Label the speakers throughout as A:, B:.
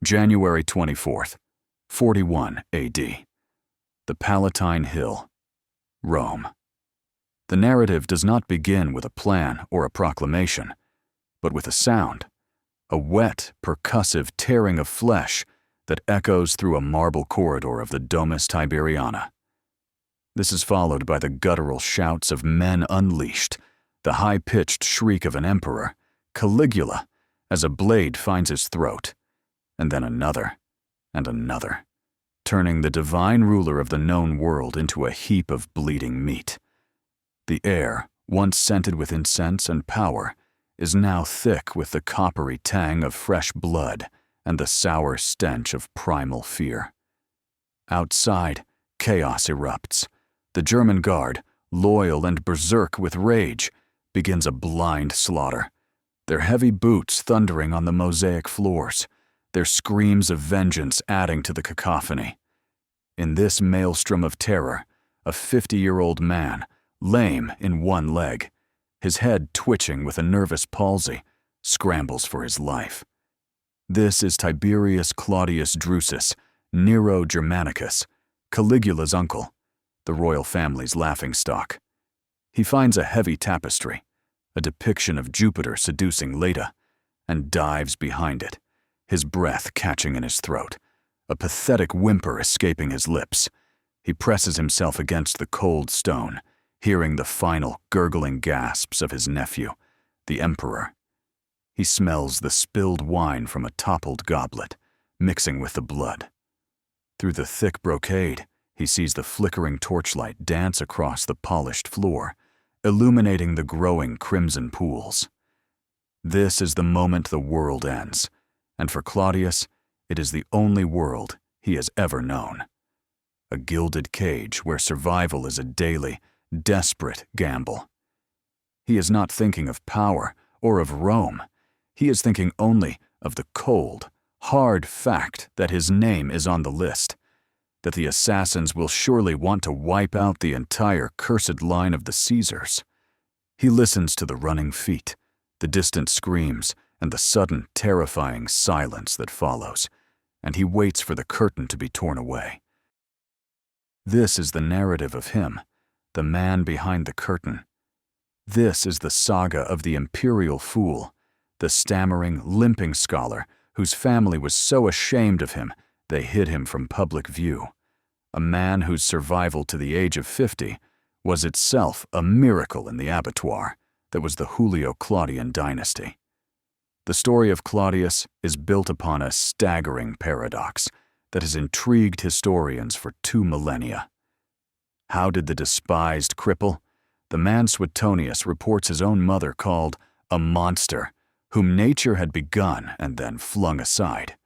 A: January 24th, 41 AD. The Palatine Hill, Rome. The narrative does not begin with a plan or a proclamation, but with a sound, a wet, percussive tearing of flesh that echoes through a marble corridor of the Domus Tiberiana. This is followed by the guttural shouts of men unleashed, the high-pitched shriek of an emperor, Caligula, as a blade finds his throat, and then another, and another, turning the divine ruler of the known world into a heap of bleeding meat. The air, once scented with incense and power, is now thick with the coppery tang of fresh blood and the sour stench of primal fear. Outside, chaos erupts. The German guard, loyal and berserk with rage, begins a blind slaughter, their heavy boots thundering on the mosaic floors, their screams of vengeance adding to the cacophony. In this maelstrom of terror, a 50-year-old man, lame in one leg, his head twitching with a nervous palsy, scrambles for his life. This is Tiberius Claudius Drusus, Nero Germanicus, Caligula's uncle, the royal family's laughingstock. He finds a heavy tapestry, a depiction of Jupiter seducing Leda, and dives behind it, his breath catching in his throat, a pathetic whimper escaping his lips. He presses himself against the cold stone, hearing the final gurgling gasps of his nephew, the emperor. He smells the spilled wine from a toppled goblet, mixing with the blood. Through the thick brocade, he sees the flickering torchlight dance across the polished floor, illuminating the growing crimson pools. This is the moment the world ends, and for Claudius, it is the only world he has ever known. A gilded cage where survival is a daily, desperate gamble. He is not thinking of power or of Rome. He is thinking only of the cold, hard fact that his name is on the list, that the assassins will surely want to wipe out the entire cursed line of the Caesars. He listens to the running feet, the distant screams, and the sudden, terrifying silence that follows, and he waits for the curtain to be torn away. This is the narrative of him, the man behind the curtain. This is the saga of the imperial fool, the stammering, limping scholar whose family was so ashamed of him they hid him from public view, a man whose survival to the age of 50 was itself a miracle in the abattoir that was the Julio-Claudian dynasty. The story of Claudius is built upon a staggering paradox that has intrigued historians for 2 millennia. How did the despised Cripple, the man Suetonius reports his own mother called a monster, whom nature had begun and then flung aside,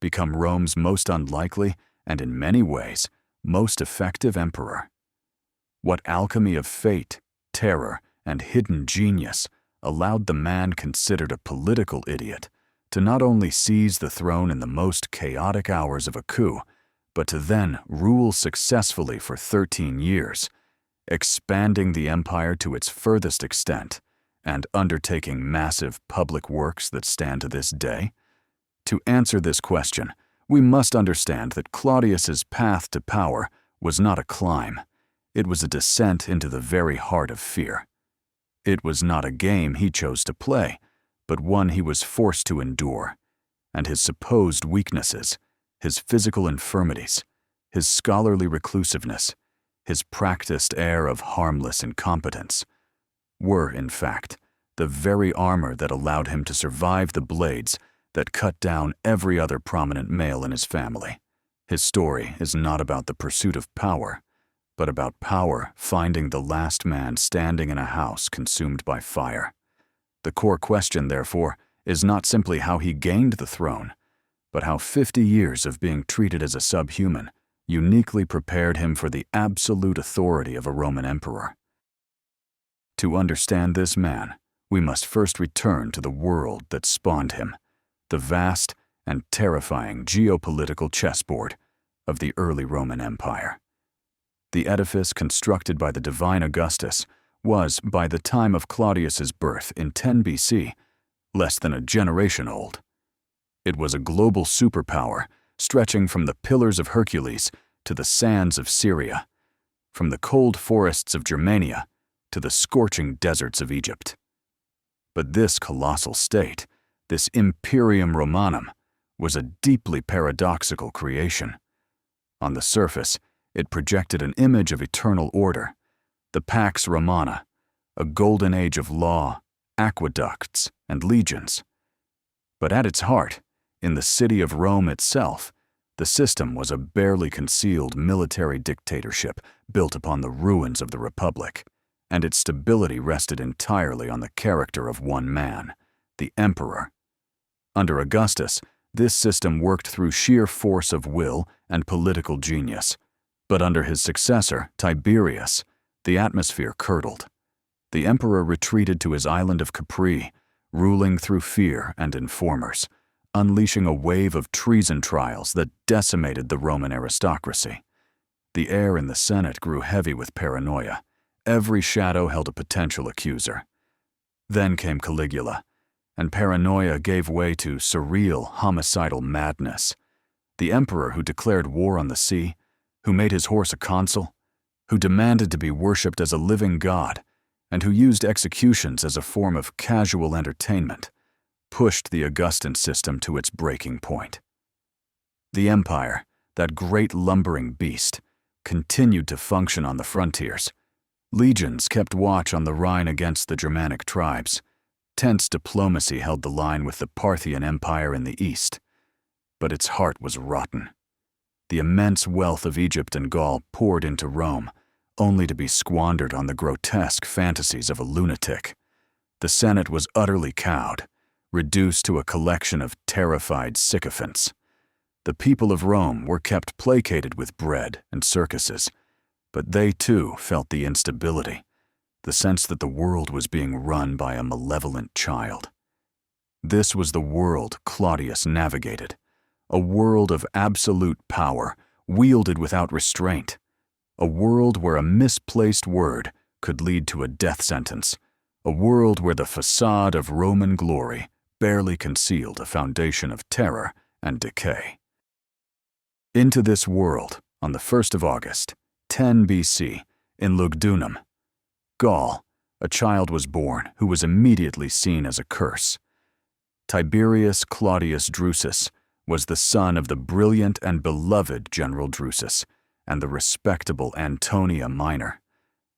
A: become Rome's most unlikely and in many ways most effective emperor? What alchemy of fate, terror, and hidden genius allowed the man considered a political idiot to not only seize the throne in the most chaotic hours of a coup, but to then rule successfully for 13 years, expanding the empire to its furthest extent and undertaking massive public works that stand to this day? To answer this question, we must understand that Claudius's path to power was not a climb. It was a descent into the very heart of fear. It was not a game he chose to play, but one he was forced to endure, and his supposed weaknesses, his physical infirmities, his scholarly reclusiveness, his practiced air of harmless incompetence, were, in fact, the very armor that allowed him to survive the blades that cut down every other prominent male in his family. His story is not about the pursuit of power, but about power finding the last man standing in a house consumed by fire. The core question, therefore, is not simply how he gained the throne, but how 50 years of being treated as a subhuman uniquely prepared him for the absolute authority of a Roman emperor. To understand this man, we must first return to the world that spawned him, the vast and terrifying geopolitical chessboard of the early Roman Empire. The edifice constructed by the divine Augustus was, by the time of Claudius's birth in 10 BC, less than a generation old. It was a global superpower, stretching from the Pillars of Hercules to the sands of Syria, from the cold forests of Germania to the scorching deserts of Egypt. But this colossal state, this Imperium Romanum, was a deeply paradoxical creation. On the surface, it projected an image of eternal order, the Pax Romana, a golden age of law, aqueducts, and legions. But at its heart, in the city of Rome itself, the system was a barely concealed military dictatorship built upon the ruins of the Republic, and its stability rested entirely on the character of one man, the emperor. Under Augustus, this system worked through sheer force of will and political genius, but under his successor, Tiberius, the atmosphere curdled. The emperor retreated to his island of Capri, ruling through fear and informers, unleashing a wave of treason trials that decimated the Roman aristocracy. The air in the Senate grew heavy with paranoia. Every shadow held a potential accuser. Then came Caligula, and paranoia gave way to surreal, homicidal madness. The emperor who declared war on the sea, who made his horse a consul, who demanded to be worshipped as a living god, and who used executions as a form of casual entertainment, pushed the Augustan system to its breaking point. The empire, that great lumbering beast, continued to function on the frontiers. Legions kept watch on the Rhine against the Germanic tribes. Tense diplomacy held the line with the Parthian Empire in the east. But its heart was rotten. The immense wealth of Egypt and Gaul poured into Rome, only to be squandered on the grotesque fantasies of a lunatic. The Senate was utterly cowed, reduced to a collection of terrified sycophants. The people of Rome were kept placated with bread and circuses, but they too felt the instability, the sense that the world was being run by a malevolent child. This was the world Claudius navigated, a world of absolute power, wielded without restraint, a world where a misplaced word could lead to a death sentence, a world where the facade of Roman glory barely concealed a foundation of terror and decay. Into this world, on the 1st of August, 10 BC, in Lugdunum, Gaul, a child was born who was immediately seen as a curse. Tiberius Claudius Drusus was the son of the brilliant and beloved General Drusus and the respectable Antonia Minor,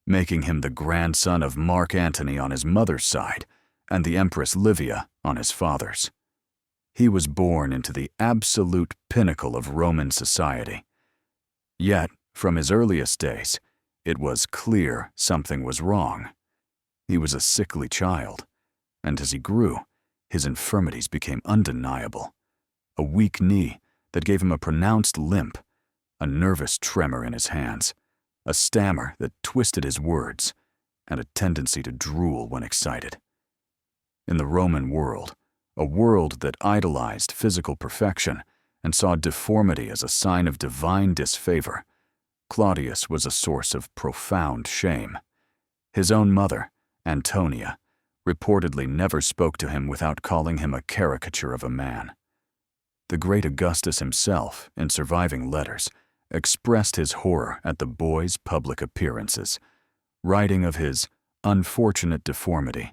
A: making him the grandson of Mark Antony on his mother's side and the Empress Livia on his father's. He was born into the absolute pinnacle of Roman society. Yet, from his earliest days, it was clear something was wrong. He was a sickly child, and as he grew, his infirmities became undeniable. A weak knee that gave him a pronounced limp, a nervous tremor in his hands, a stammer that twisted his words, and a tendency to drool when excited. In the Roman world, a world that idolized physical perfection and saw deformity as a sign of divine disfavor, Claudius was a source of profound shame. His own mother, Antonia, reportedly never spoke to him without calling him a caricature of a man. The great Augustus himself, in surviving letters, expressed his horror at the boy's public appearances, writing of his unfortunate deformity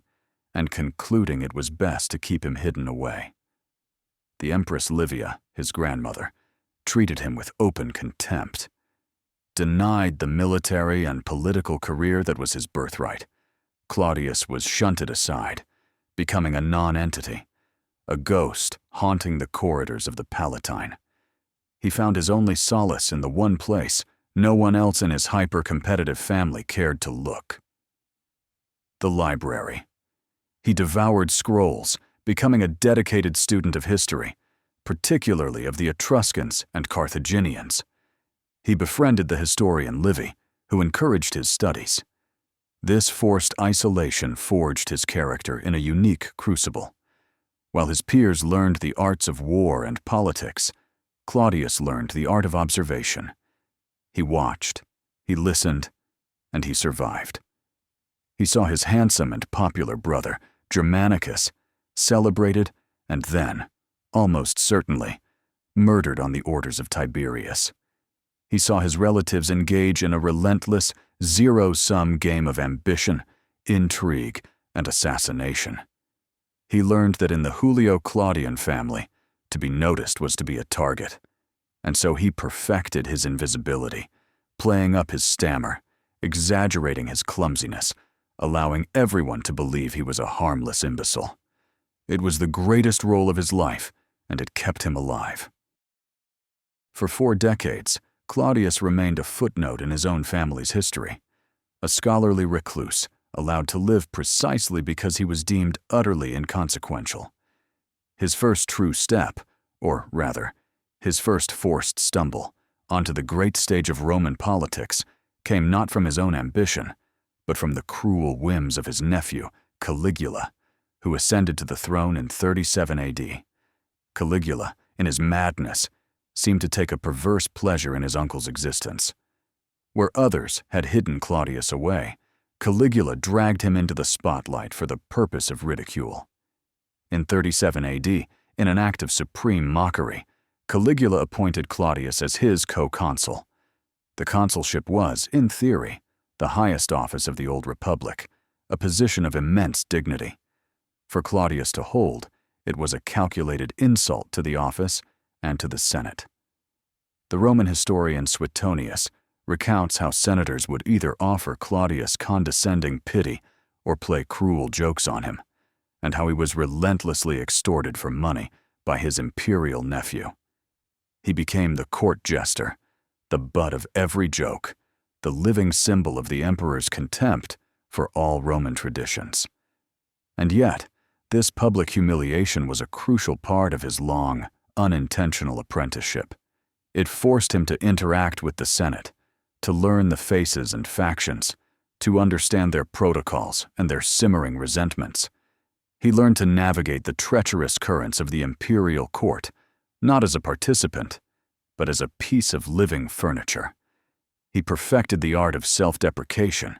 A: and concluding it was best to keep him hidden away. The Empress Livia, his grandmother, treated him with open contempt, denied the military and political career that was his birthright. Claudius was shunted aside, becoming a non-entity, a ghost haunting the corridors of the Palatine. He found his only solace in the one place no one else in his hyper-competitive family cared to look: the library. He devoured scrolls, becoming a dedicated student of history, particularly of the Etruscans and Carthaginians. He befriended the historian Livy, who encouraged his studies. This forced isolation forged his character in a unique crucible. While his peers learned the arts of war and politics, Claudius learned the art of observation. He watched, he listened, and he survived. He saw his handsome and popular brother, Germanicus, celebrated and then, almost certainly, murdered on the orders of Tiberius. He saw his relatives engage in a relentless, zero-sum game of ambition, intrigue, and assassination. He learned that in the Julio-Claudian family, to be noticed was to be a target, and so he perfected his invisibility, playing up his stammer, exaggerating his clumsiness, allowing everyone to believe he was a harmless imbecile. It was the greatest role of his life, and it kept him alive. For 4 decades, Claudius remained a footnote in his own family's history, a scholarly recluse, allowed to live precisely because he was deemed utterly inconsequential. His first true step, or rather, his first forced stumble, onto the great stage of Roman politics came not from his own ambition, but from the cruel whims of his nephew, Caligula, who ascended to the throne in 37 AD. Caligula, in his madness, seemed to take a perverse pleasure in his uncle's existence. Where others had hidden Claudius away, Caligula dragged him into the spotlight for the purpose of ridicule. In 37 AD, in an act of supreme mockery, Caligula appointed Claudius as his co-consul. The consulship was, in theory, the highest office of the old republic, a position of immense dignity. For Claudius to hold, it was a calculated insult to the office and to the Senate. The Roman historian Suetonius recounts how senators would either offer Claudius condescending pity or play cruel jokes on him, and how he was relentlessly extorted for money by his imperial nephew. He became the court jester, the butt of every joke, the living symbol of the emperor's contempt for all Roman traditions. And yet, this public humiliation was a crucial part of his long, unintentional apprenticeship. It forced him to interact with the Senate, to learn the faces and factions, to understand their protocols and their simmering resentments. He learned to navigate the treacherous currents of the imperial court, not as a participant, but as a piece of living furniture. He perfected the art of self-deprecation,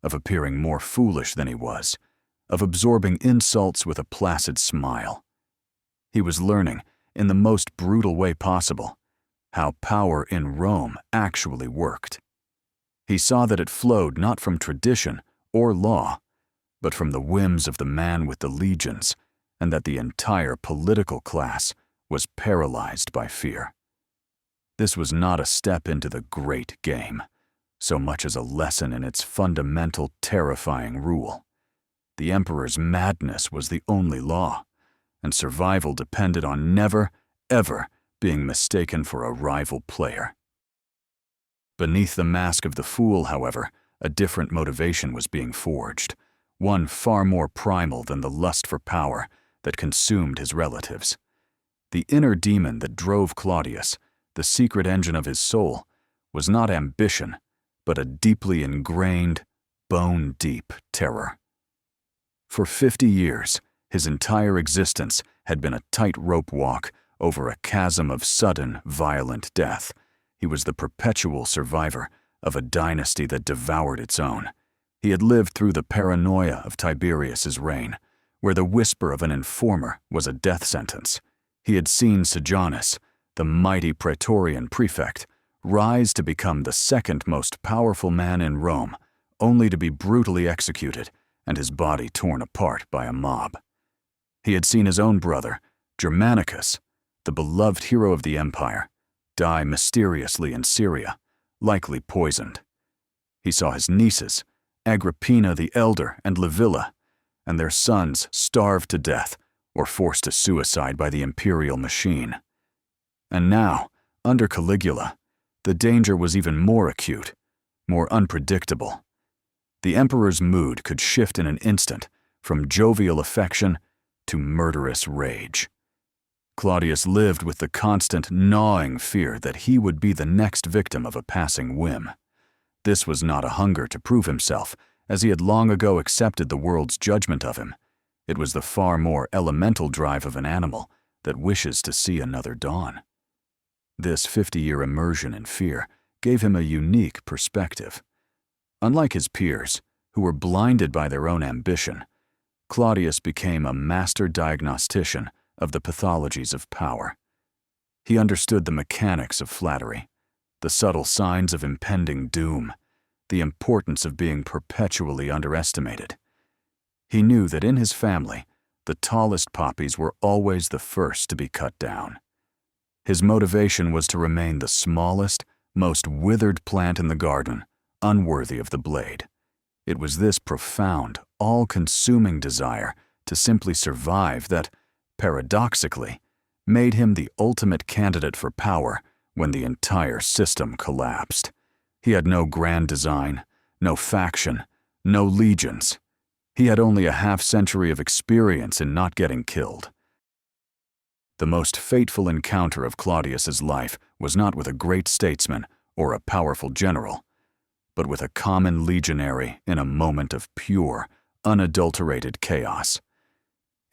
A: of appearing more foolish than he was, of absorbing insults with a placid smile. He was learning, in the most brutal way possible, how power in Rome actually worked. He saw that it flowed not from tradition or law, but from the whims of the man with the legions, and that the entire political class was paralyzed by fear. This was not a step into the great game, so much as a lesson in its fundamental, terrifying rule. The emperor's madness was the only law, and survival depended on never, ever being mistaken for a rival player. Beneath the mask of the fool, however, a different motivation was being forged, one far more primal than the lust for power that consumed his relatives. The inner demon that drove Claudius, the secret engine of his soul, was not ambition, but a deeply ingrained, bone-deep terror. For 50 years, his entire existence had been a tightrope walk over a chasm of sudden, violent death. He was the perpetual survivor of a dynasty that devoured its own. He had lived through the paranoia of Tiberius's reign, where the whisper of an informer was a death sentence. He had seen Sejanus, the mighty Praetorian prefect, rise to become the second most powerful man in Rome, only to be brutally executed and his body torn apart by a mob. He had seen his own brother, Germanicus, the beloved hero of the empire, die mysteriously in Syria, likely poisoned. He saw his nieces, Agrippina the Elder and Livilla, and their sons starved to death or forced to suicide by the imperial machine. And now, under Caligula, the danger was even more acute, more unpredictable. The emperor's mood could shift in an instant from jovial affection to murderous rage. Claudius lived with the constant, gnawing fear that he would be the next victim of a passing whim. This was not a hunger to prove himself, as he had long ago accepted the world's judgment of him. It was the far more elemental drive of an animal that wishes to see another dawn. This 50-year immersion in fear gave him a unique perspective. Unlike his peers, who were blinded by their own ambition, Claudius became a master diagnostician of the pathologies of power. He understood the mechanics of flattery, the subtle signs of impending doom, the importance of being perpetually underestimated. He knew that in his family, the tallest poppies were always the first to be cut down. His motivation was to remain the smallest, most withered plant in the garden, unworthy of the blade. It was this profound, all-consuming desire to simply survive that, paradoxically, made him the ultimate candidate for power when the entire system collapsed. He had no grand design, no faction, no legions. He had only a half-century of experience in not getting killed. The most fateful encounter of Claudius's life was not with a great statesman or a powerful general, but with a common legionary in a moment of pure, unadulterated chaos.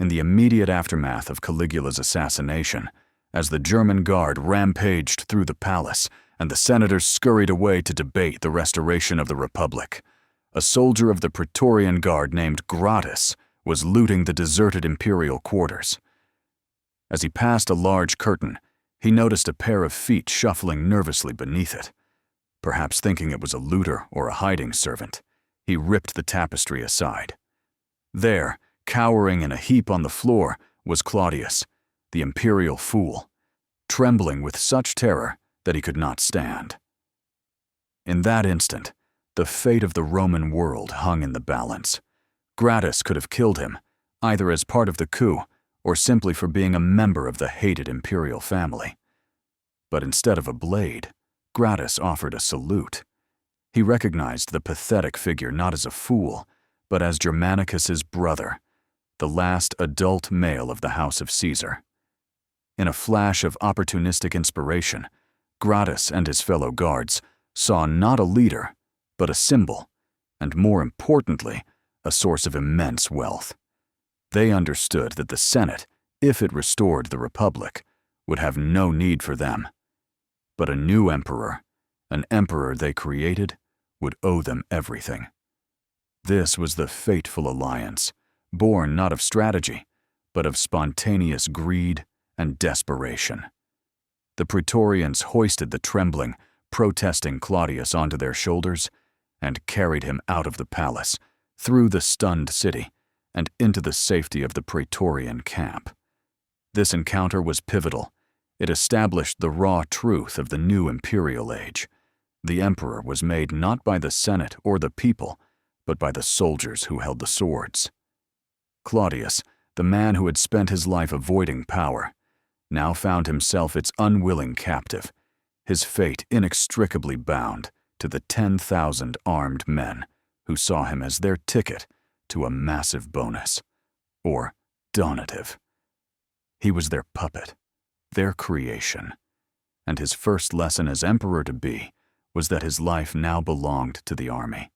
A: In the immediate aftermath of Caligula's assassination, as the German guard rampaged through the palace and the senators scurried away to debate the restoration of the Republic, a soldier of the Praetorian Guard named Gratus was looting the deserted imperial quarters. As he passed a large curtain, he noticed a pair of feet shuffling nervously beneath it. Perhaps thinking it was a looter or a hiding servant, he ripped the tapestry aside. There, cowering in a heap on the floor, was Claudius, the imperial fool, trembling with such terror that he could not stand. In that instant, the fate of the Roman world hung in the balance. Gratus could have killed him, either as part of the coup or simply for being a member of the hated imperial family. But instead of a blade, Gratus offered a salute. He recognized the pathetic figure not as a fool, but as Germanicus's brother, the last adult male of the House of Caesar. In a flash of opportunistic inspiration, Gratus and his fellow guards saw not a leader, but a symbol, and more importantly, a source of immense wealth. They understood that the Senate, if it restored the Republic, would have no need for them. But a new emperor, an emperor they created, would owe them everything. This was the fateful alliance, born not of strategy, but of spontaneous greed and desperation. The Praetorians hoisted the trembling, protesting Claudius onto their shoulders and carried him out of the palace, through the stunned city, and into the safety of the Praetorian camp. This encounter was pivotal. It established the raw truth of the new imperial age. The emperor was made not by the Senate or the people, but by the soldiers who held the swords. Claudius, the man who had spent his life avoiding power, now found himself its unwilling captive, his fate inextricably bound to the 10,000 armed men who saw him as their ticket to a massive bonus, or donative. He was their puppet, their creation, and his first lesson as emperor-to-be was that his life now belonged to the army.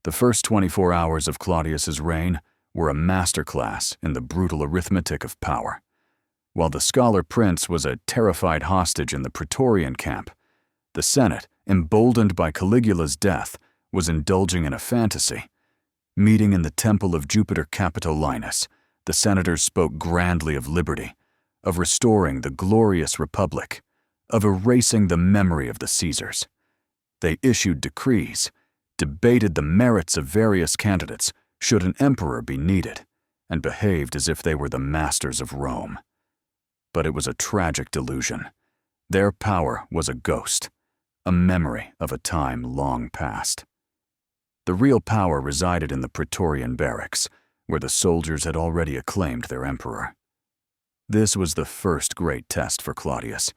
A: The first 24 hours of Claudius's reign were a masterclass in the brutal arithmetic of power. While the scholar prince was a terrified hostage in the Praetorian camp, the Senate, emboldened by Caligula's death, was indulging in a fantasy. Meeting in the temple of Jupiter Capitolinus, the senators spoke grandly of liberty, of restoring the glorious republic, of erasing the memory of the Caesars. They issued decrees, debated the merits of various candidates should an emperor be needed, and behaved as if they were the masters of Rome. But it was a tragic delusion. Their power was a ghost, a memory of a time long past. The real power resided in the Praetorian barracks, where the soldiers had already acclaimed their emperor. This was the first great test for Claudius.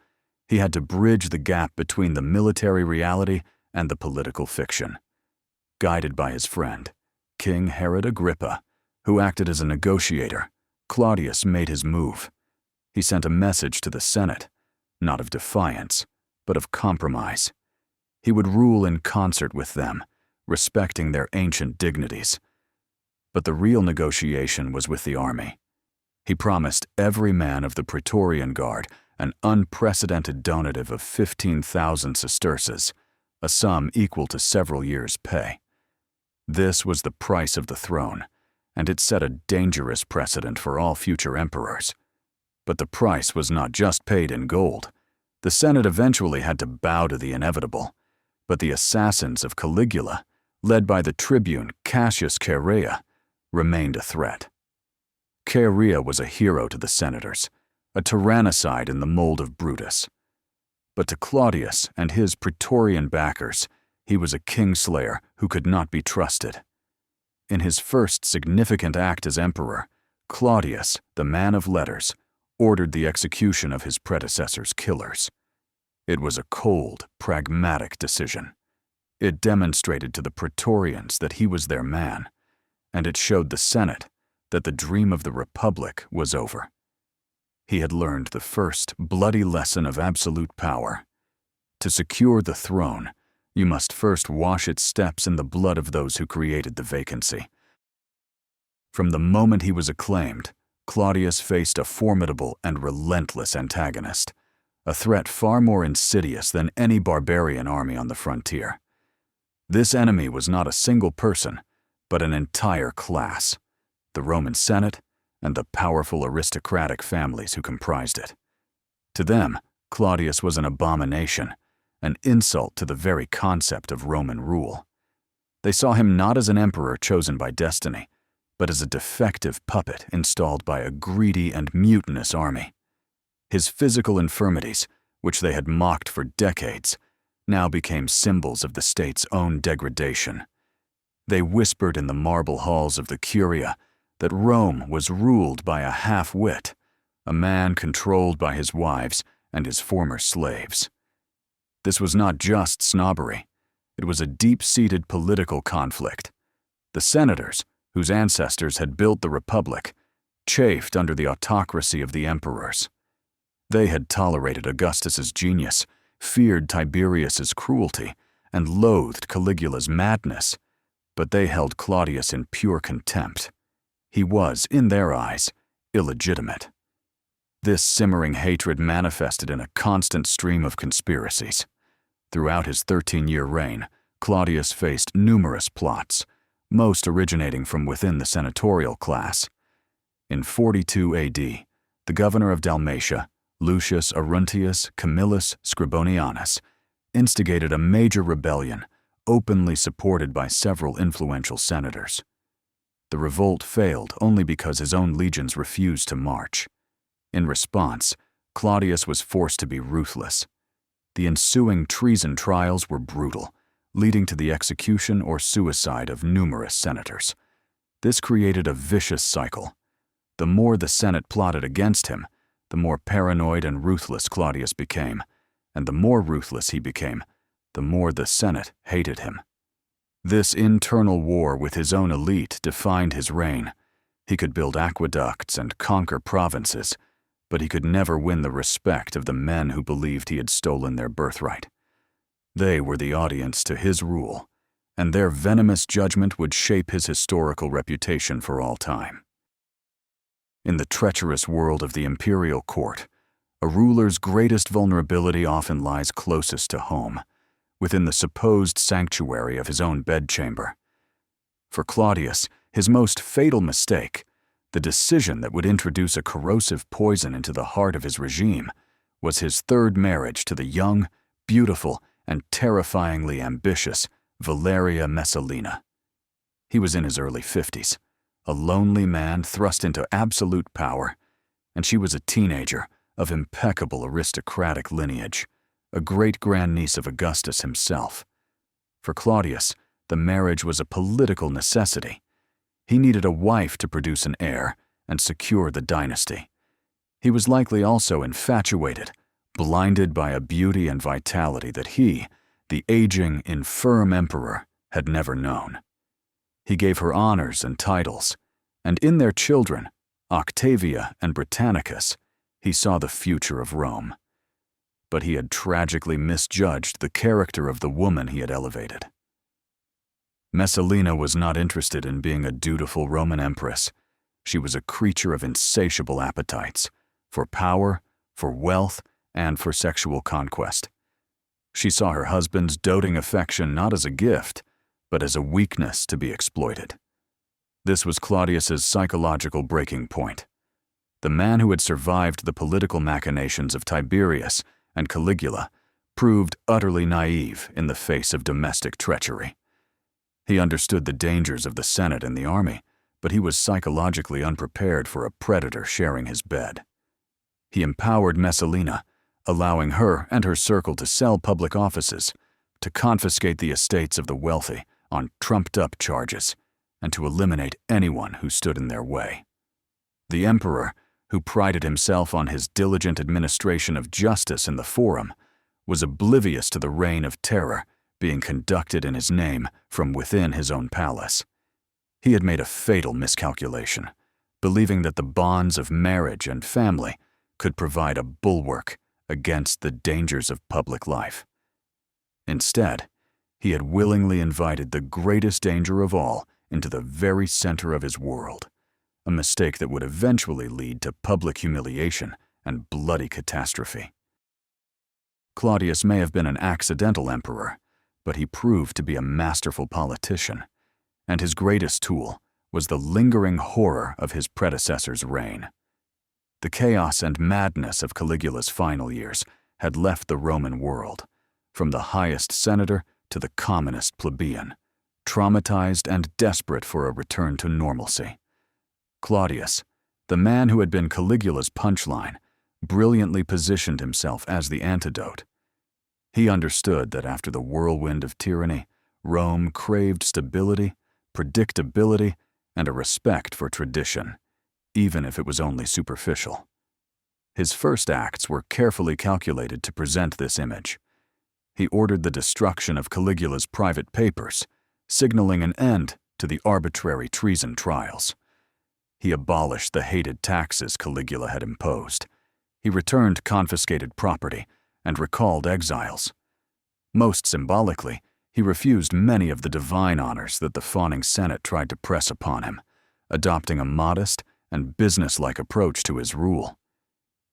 A: He had to bridge the gap between the military reality and the political fiction. Guided by his friend, King Herod Agrippa, who acted as a negotiator, Claudius made his move. He sent a message to the Senate, not of defiance, but of compromise. He would rule in concert with them, respecting their ancient dignities. But the real negotiation was with the army. He promised every man of the Praetorian Guard an unprecedented donative of 15,000 sesterces, a sum equal to several years' pay. This was the price of the throne, and it set a dangerous precedent for all future emperors. But the price was not just paid in gold. The Senate eventually had to bow to the inevitable, but the assassins of Caligula, led by the tribune Cassius Chaerea, remained a threat. Chaerea was a hero to the senators, a tyrannicide in the mold of Brutus. But to Claudius and his Praetorian backers, he was a kingslayer who could not be trusted. In his first significant act as emperor, Claudius, the man of letters, ordered the execution of his predecessor's killers. It was a cold, pragmatic decision. It demonstrated to the Praetorians that he was their man, and it showed the Senate that the dream of the Republic was over. He had learned the first bloody lesson of absolute power. To secure the throne, you must first wash its steps in the blood of those who created the vacancy. From the moment he was acclaimed, Claudius faced a formidable and relentless antagonist, a threat far more insidious than any barbarian army on the frontier. This enemy was not a single person, but an entire class, the Roman Senate and the powerful aristocratic families who comprised it. To them, Claudius was an abomination, an insult to the very concept of Roman rule. They saw him not as an emperor chosen by destiny, but as a defective puppet installed by a greedy and mutinous army. His physical infirmities, which they had mocked for decades, now became symbols of the state's own degradation. They whispered in the marble halls of the Curia that Rome was ruled by a half-wit, a man controlled by his wives and his former slaves. This was not just snobbery. It was a deep-seated political conflict. The senators, whose ancestors had built the Republic, chafed under the autocracy of the emperors. They had tolerated Augustus's genius, feared Tiberius's cruelty, and loathed Caligula's madness, but they held Claudius in pure contempt. He was, in their eyes, illegitimate. This simmering hatred manifested in a constant stream of conspiracies. Throughout his 13-year reign, Claudius faced numerous plots, most originating from within the senatorial class. In 42 AD, the governor of Dalmatia, Lucius Arruntius Camillus Scribonianus, instigated a major rebellion, openly supported by several influential senators. The revolt failed only because his own legions refused to march. In response, Claudius was forced to be ruthless. The ensuing treason trials were brutal, leading to the execution or suicide of numerous senators. This created a vicious cycle. The more the Senate plotted against him, the more paranoid and ruthless Claudius became, and the more ruthless he became, the more the Senate hated him. This internal war with his own elite defined his reign. He could build aqueducts and conquer provinces, but he could never win the respect of the men who believed he had stolen their birthright. They were the audience to his rule, and their venomous judgment would shape his historical reputation for all time. In the treacherous world of the imperial court, a ruler's greatest vulnerability often lies closest to home, within the supposed sanctuary of his own bedchamber. For Claudius, his most fatal mistake, the decision that would introduce a corrosive poison into the heart of his regime, was his third marriage to the young, beautiful, and terrifyingly ambitious Valeria Messalina. He was in his early 50s, a lonely man thrust into absolute power, and she was a teenager of impeccable aristocratic lineage, a great-grandniece of Augustus himself. For Claudius, the marriage was a political necessity. He needed a wife to produce an heir and secure the dynasty. He was likely also infatuated, blinded by a beauty and vitality that he, the aging, infirm emperor, had never known. He gave her honors and titles, and in their children, Octavia and Britannicus, he saw the future of Rome. But he had tragically misjudged the character of the woman he had elevated. Messalina was not interested in being a dutiful Roman empress. She was a creature of insatiable appetites, for power, for wealth, and for sexual conquest. She saw her husband's doting affection not as a gift, but as a weakness to be exploited. This was Claudius's psychological breaking point. The man who had survived the political machinations of Tiberius and Caligula proved utterly naive in the face of domestic treachery. He understood the dangers of the Senate and the army, but he was psychologically unprepared for a predator sharing his bed. He empowered Messalina, allowing her and her circle to sell public offices, to confiscate the estates of the wealthy on trumped-up charges, and to eliminate anyone who stood in their way. The emperor, who prided himself on his diligent administration of justice in the Forum, was oblivious to the reign of terror being conducted in his name from within his own palace. He had made a fatal miscalculation, believing that the bonds of marriage and family could provide a bulwark against the dangers of public life. Instead, he had willingly invited the greatest danger of all into the very center of his world, a mistake that would eventually lead to public humiliation and bloody catastrophe. Claudius may have been an accidental emperor, but he proved to be a masterful politician, and his greatest tool was the lingering horror of his predecessor's reign. The chaos and madness of Caligula's final years had left the Roman world, from the highest senator to the commonest plebeian, traumatized and desperate for a return to normalcy. Claudius, the man who had been Caligula's punchline, brilliantly positioned himself as the antidote. He understood that after the whirlwind of tyranny, Rome craved stability, predictability, and a respect for tradition, even if it was only superficial. His first acts were carefully calculated to present this image. He ordered the destruction of Caligula's private papers, signaling an end to the arbitrary treason trials. He abolished the hated taxes Caligula had imposed. He returned confiscated property and recalled exiles. Most symbolically, he refused many of the divine honors that the fawning Senate tried to press upon him, adopting a modest and businesslike approach to his rule.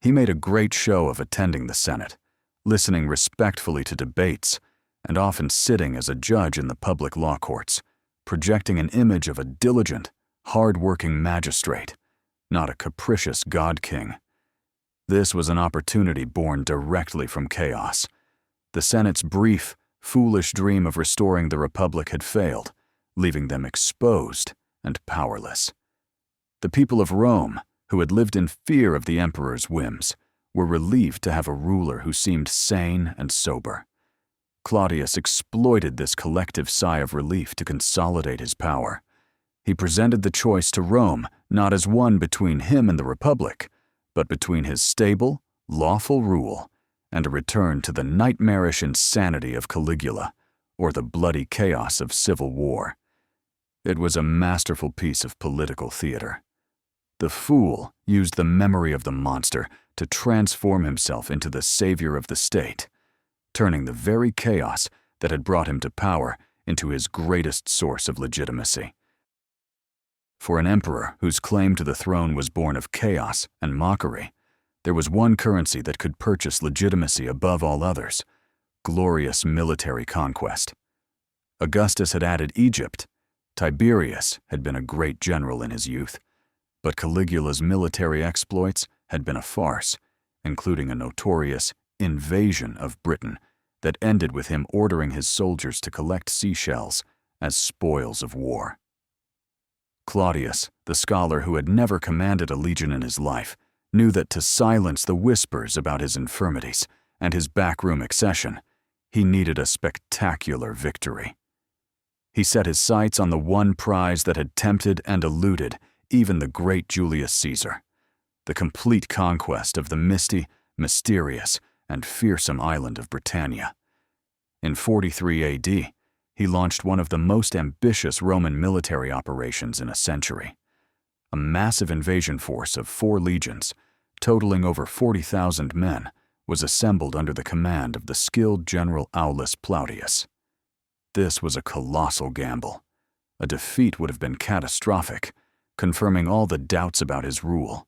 A: He made a great show of attending the Senate, listening respectfully to debates, and often sitting as a judge in the public law courts, projecting an image of a diligent, hard-working magistrate, not a capricious god-king. This was an opportunity born directly from chaos. The Senate's brief, foolish dream of restoring the Republic had failed, leaving them exposed and powerless. The people of Rome, who had lived in fear of the emperor's whims, were relieved to have a ruler who seemed sane and sober. Claudius exploited this collective sigh of relief to consolidate his power. He presented the choice to Rome not as one between him and the Republic, but between his stable, lawful rule and a return to the nightmarish insanity of Caligula or the bloody chaos of civil war. It was a masterful piece of political theater. The fool used the memory of the monster to transform himself into the savior of the state, turning the very chaos that had brought him to power into his greatest source of legitimacy. For an emperor whose claim to the throne was born of chaos and mockery, there was one currency that could purchase legitimacy above all others: glorious military conquest. Augustus had added Egypt. Tiberius had been a great general in his youth, but Caligula's military exploits had been a farce, including a notorious invasion of Britain that ended with him ordering his soldiers to collect seashells as spoils of war. Claudius, the scholar who had never commanded a legion in his life, knew that to silence the whispers about his infirmities and his backroom accession, he needed a spectacular victory. He set his sights on the one prize that had tempted and eluded even the great Julius Caesar: the complete conquest of the misty, mysterious, and fearsome island of Britannia. In 43 AD, he launched one of the most ambitious Roman military operations in a century. A massive invasion force of 4 legions, totaling over 40,000 men, was assembled under the command of the skilled General Aulus Plautius. This was a colossal gamble. A defeat would have been catastrophic, confirming all the doubts about his rule.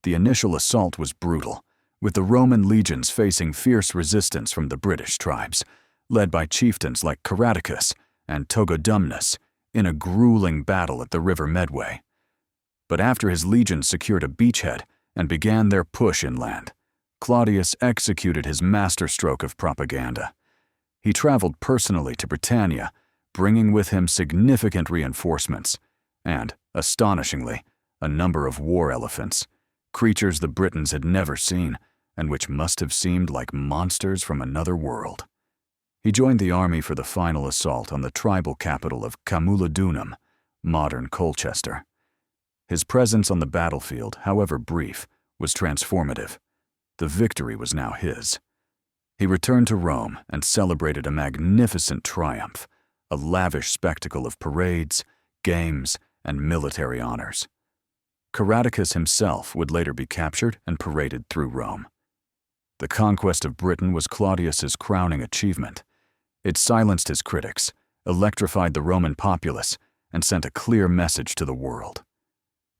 A: The initial assault was brutal, with the Roman legions facing fierce resistance from the British tribes, led by chieftains like Caradicus and Togodumnus, in a grueling battle at the River Medway. But after his legions secured a beachhead and began their push inland, Claudius executed his masterstroke of propaganda. He traveled personally to Britannia, bringing with him significant reinforcements and, astonishingly, a number of war elephants, creatures the Britons had never seen and which must have seemed like monsters from another world. He joined the army for the final assault on the tribal capital of Camulodunum, modern Colchester. His presence on the battlefield, however brief, was transformative. The victory was now his. He returned to Rome and celebrated a magnificent triumph, a lavish spectacle of parades, games, and military honors. Caradicus himself would later be captured and paraded through Rome. The conquest of Britain was Claudius's crowning achievement. It silenced his critics, electrified the Roman populace, and sent a clear message to the world.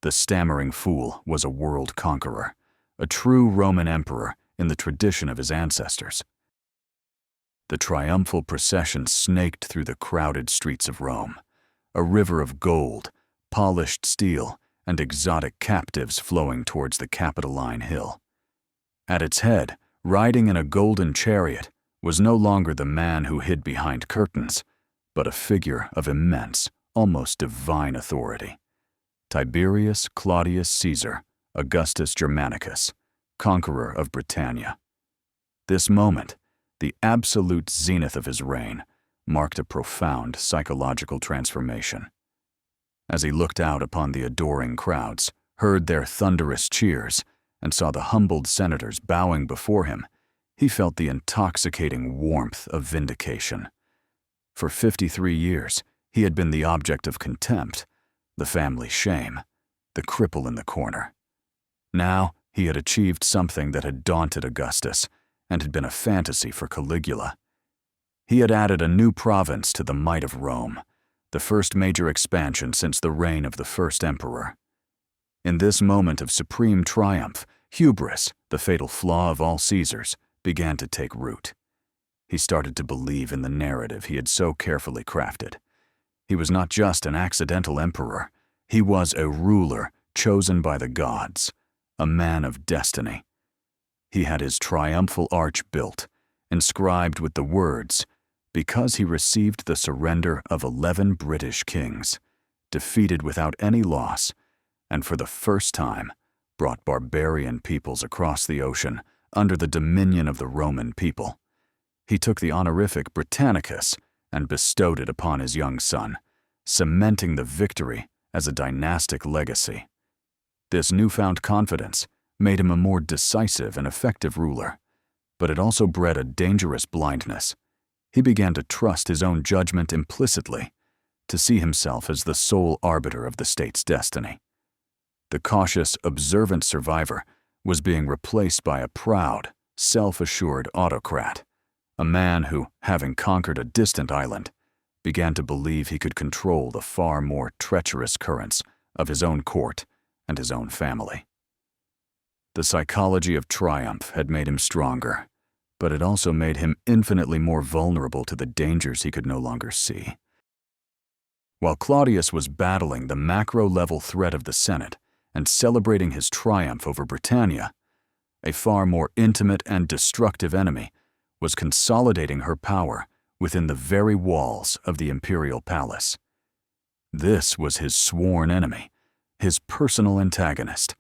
A: The stammering fool was a world conqueror, a true Roman emperor in the tradition of his ancestors. The triumphal procession snaked through the crowded streets of Rome, a river of gold, polished steel, and exotic captives flowing towards the Capitoline Hill. At its head, riding in a golden chariot, was no longer the man who hid behind curtains, but a figure of immense, almost divine authority. Tiberius Claudius Caesar, Augustus Germanicus, conqueror of Britannia. This moment, the absolute zenith of his reign, marked a profound psychological transformation. As he looked out upon the adoring crowds, heard their thunderous cheers, and saw the humbled senators bowing before him, he felt the intoxicating warmth of vindication. For 53 years, he had been the object of contempt, the family shame, the cripple in the corner. Now he had achieved something that had daunted Augustus and had been a fantasy for Caligula. He had added a new province to the might of Rome, the first major expansion since the reign of the first emperor. In this moment of supreme triumph, hubris, the fatal flaw of all Caesars, began to take root. He started to believe in the narrative he had so carefully crafted. He was not just an accidental emperor. He was a ruler chosen by the gods, a man of destiny. He had his triumphal arch built, inscribed with the words, "Because he received the surrender of 11 British kings, defeated without any loss, and for the first time brought barbarian peoples across the ocean under the dominion of the Roman people." He took the honorific Britannicus and bestowed it upon his young son, cementing the victory as a dynastic legacy. This newfound confidence made him a more decisive and effective ruler, but it also bred a dangerous blindness. He began to trust his own judgment implicitly, to see himself as the sole arbiter of the state's destiny. The cautious, observant survivor was being replaced by a proud, self-assured autocrat, a man who, having conquered a distant island, began to believe he could control the far more treacherous currents of his own court and his own family. The psychology of triumph had made him stronger, but it also made him infinitely more vulnerable to the dangers he could no longer see. While Claudius was battling the macro-level threat of the Senate and celebrating his triumph over Britannia, a far more intimate and destructive enemy was consolidating her power within the very walls of the imperial palace. This was his sworn enemy, his personal antagonist,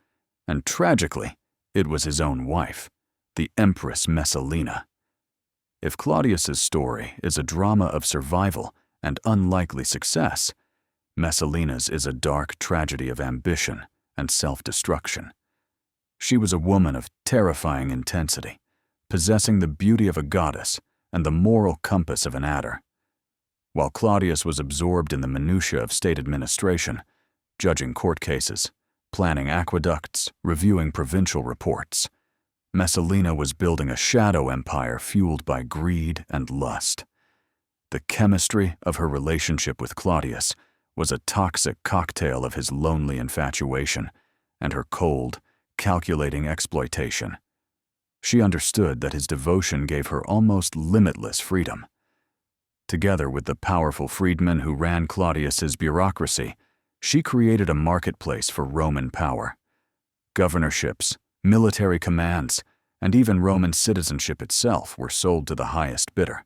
A: and tragically, it was his own wife, the Empress Messalina. If Claudius's story is a drama of survival and unlikely success, Messalina's is a dark tragedy of ambition and self-destruction. She was a woman of terrifying intensity, possessing the beauty of a goddess and the moral compass of an adder. While Claudius was absorbed in the minutiae of state administration, judging court cases, planning aqueducts, reviewing provincial reports, Messalina was building a shadow empire fueled by greed and lust. The chemistry of her relationship with Claudius was a toxic cocktail of his lonely infatuation and her cold, calculating exploitation. She understood that his devotion gave her almost limitless freedom. Together with the powerful freedmen who ran Claudius's bureaucracy, she created a marketplace for Roman power. Governorships, military commands, and even Roman citizenship itself were sold to the highest bidder.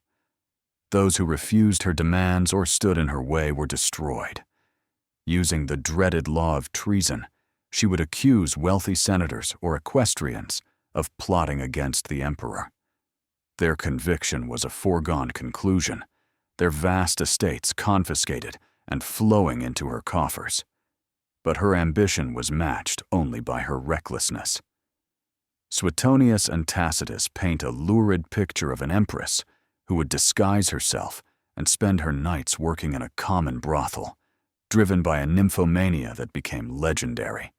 A: Those who refused her demands or stood in her way were destroyed. Using the dreaded law of treason, she would accuse wealthy senators or equestrians of plotting against the emperor. Their conviction was a foregone conclusion, their vast estates confiscated and flowing into her coffers. But her ambition was matched only by her recklessness. Suetonius and Tacitus paint a lurid picture of an empress who would disguise herself and spend her nights working in a common brothel, driven by a nymphomania that became legendary.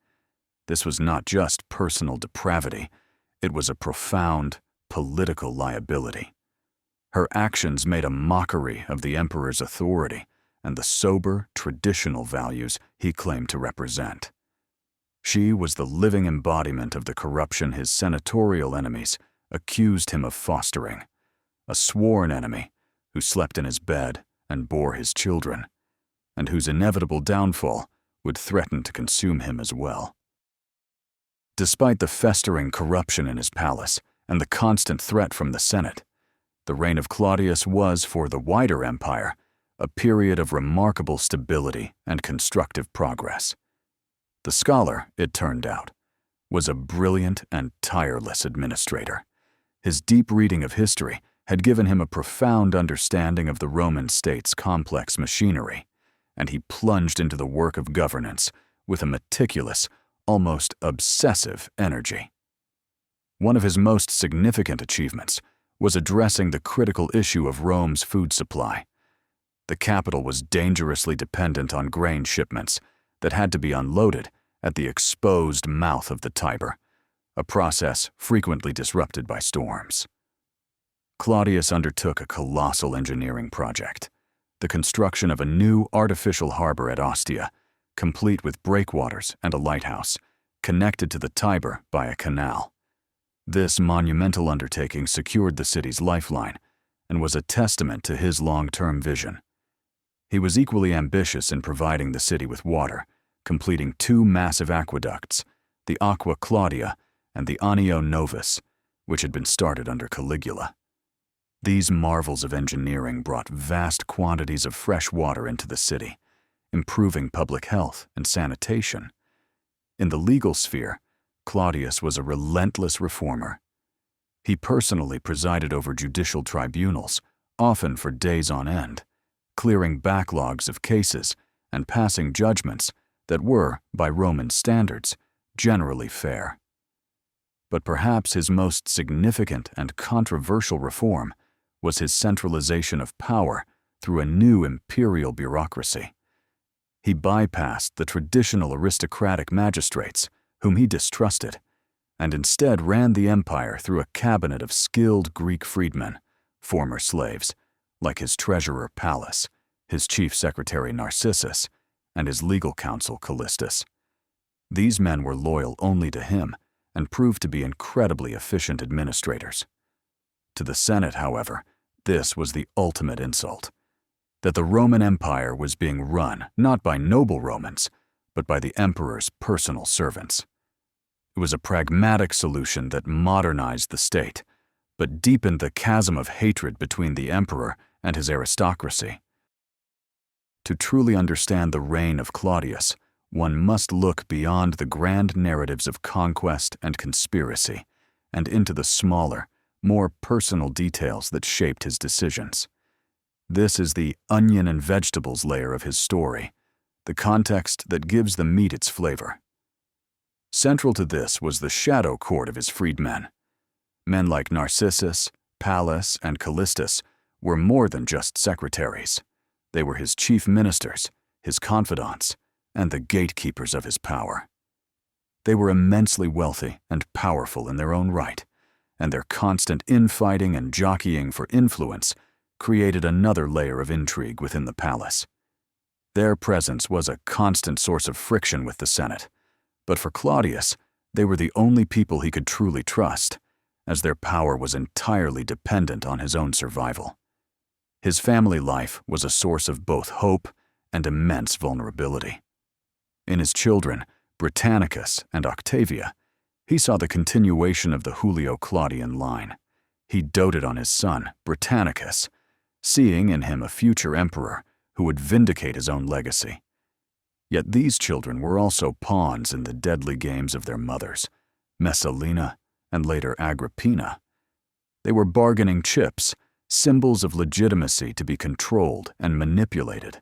A: This was not just personal depravity, it was a profound political liability. Her actions made a mockery of the emperor's authority and the sober, traditional values he claimed to represent. She was the living embodiment of the corruption his senatorial enemies accused him of fostering, a sworn enemy who slept in his bed and bore his children, and whose inevitable downfall would threaten to consume him as well. Despite the festering corruption in his palace and the constant threat from the Senate, the reign of Claudius was, for the wider empire, a period of remarkable stability and constructive progress. The scholar, it turned out, was a brilliant and tireless administrator. His deep reading of history had given him a profound understanding of the Roman state's complex machinery, and he plunged into the work of governance with a meticulous, almost obsessive energy. One of his most significant achievements was addressing the critical issue of Rome's food supply. The capital was dangerously dependent on grain shipments that had to be unloaded at the exposed mouth of the Tiber, a process frequently disrupted by storms. Claudius undertook a colossal engineering project, the construction of a new artificial harbor at Ostia, complete with breakwaters and a lighthouse, connected to the Tiber by a canal. This monumental undertaking secured the city's lifeline and was a testament to his long-term vision. He was equally ambitious in providing the city with water, completing two massive aqueducts, the Aqua Claudia and the Anio Novus, which had been started under Caligula. These marvels of engineering brought vast quantities of fresh water into the city, improving public health and sanitation. In the legal sphere, Claudius was a relentless reformer. He personally presided over judicial tribunals, often for days on end, clearing backlogs of cases and passing judgments that were, by Roman standards, generally fair. But perhaps his most significant and controversial reform was his centralization of power through a new imperial bureaucracy. He bypassed the traditional aristocratic magistrates, whom he distrusted, and instead ran the empire through a cabinet of skilled Greek freedmen, former slaves, like his treasurer Pallas, his chief secretary Narcissus, and his legal counsel Callistus. These men were loyal only to him and proved to be incredibly efficient administrators. To the Senate, however, this was the ultimate insult, that the Roman Empire was being run not by noble Romans, but by the emperor's personal servants. It was a pragmatic solution that modernized the state, but deepened the chasm of hatred between the emperor and his aristocracy. To truly understand the reign of Claudius, one must look beyond the grand narratives of conquest and conspiracy and into the smaller, more personal details that shaped his decisions. This is the onion and vegetables layer of his story, the context that gives the meat its flavor. Central to this was the shadow court of his freedmen. Men like Narcissus, Pallas, and Callistus were more than just secretaries. They were his chief ministers, his confidants, and the gatekeepers of his power. They were immensely wealthy and powerful in their own right, and their constant infighting and jockeying for influence created another layer of intrigue within the palace. Their presence was a constant source of friction with the Senate, but for Claudius, they were the only people he could truly trust, as their power was entirely dependent on his own survival. His family life was a source of both hope and immense vulnerability. In his children, Britannicus and Octavia, he saw the continuation of the Julio-Claudian line. He doted on his son, Britannicus, seeing in him a future emperor who would vindicate his own legacy. Yet these children were also pawns in the deadly games of their mothers, Messalina and later Agrippina. They were bargaining chips, symbols of legitimacy to be controlled and manipulated.